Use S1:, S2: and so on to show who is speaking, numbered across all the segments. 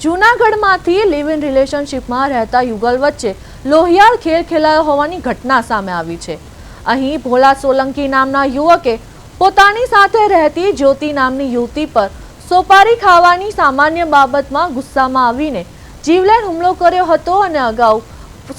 S1: જૂનાગઢમાંથી live in રિલેશનશિપમાં રહેતા યુગલ વચ્ચે લોહિયાળ ખેલ ખેલાયો હોવાની ઘટના સામે આવી છે। અહીં ભોલા સોલંકી નામના યુવકે પોતાની સાથે રહેતી જ્યોતિ નામની યુવતી પર સોપારી ખાવાની સામાન્ય બાબતમાં ગુસ્સામાં આવીને જીવલેણ હુમલો કર્યો હતો અને અગાઉ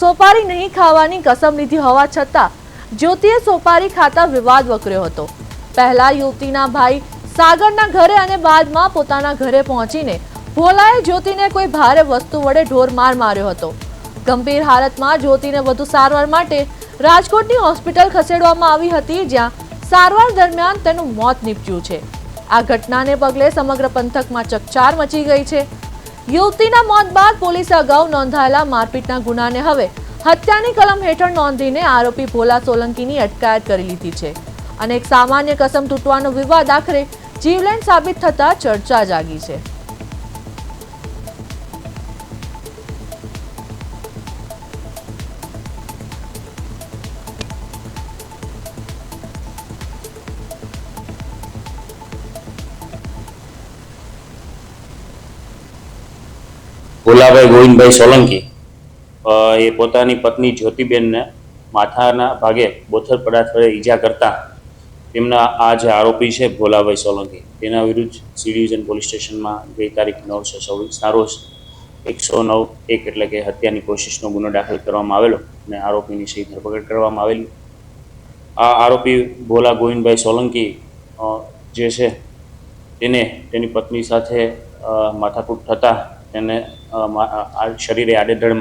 S1: સોપારી નહીં ખાવાની કસમ લીધી હોવા છતાં જ્યોતિએ સોપારી ખાતા વિવાદ વકર્યો હતો। પહેલા યુવતીના ભાઈ સાગરના ઘરે અને બાદમાં પોતાના ઘરે પહોંચીને ભોલાએ જ્યોતિને કોઈ ભારે વસ્તુ વડે ઢોરમાર માર્યો હતો। ગંભીર હાલતમાં જ્યોતિને વધુ સારવાર માટે રાજકોટની હોસ્પિટલ ખસેડવામાં આવી હતી, જ્યાં સારવાર દરમિયાન તેનું મોત નીપજ્યું છે। આ ઘટનાને પગલે સમગ્ર પંથકમાં ચકચાર મચી ગઈ છે। યુવતીના મોત બાદ પોલીસે અગાઉ નોંધાયેલા મારપીટના ગુનાને હવે હત્યાની કલમ હેઠળ નોંધીને આરોપી ભોલા સોલંકીની અટકાયત કરી લીધી છે અને એક સામાન્ય કસમ તૂટવાનો વિવાદ આખરે જીવલેણ સાબિત થતા ચર્ચા જાગી છે।
S2: ભોલાભાઈ ગોવિંદભાઈ સોલંકી એ પોતાની પત્ની જ્યોતિબેનને માથાના ભાગે બોથડ પદાર્થ વડે ઈજા કરતા તેમના આ જે આરોપી છે ભોલાભાઈ સોલંકી તેના વિરુદ્ધ સી ડિવિઝન પોલીસ સ્ટેશનમાં ગઈ તારીખ 9/26ના રોજ 109(1) એટલે કે હત્યાની કોશિશનો ગુનો દાખલ કરવામાં આવેલો અને આરોપીની સહી ધરપકડ કરવામાં આવેલી। આ આરોપી ભોલા ગોવિંદભાઈ સોલંકી જે છે તેને તેની પત્ની સાથે માથાકૂટ થતાં તેને શરીરે આડેધડ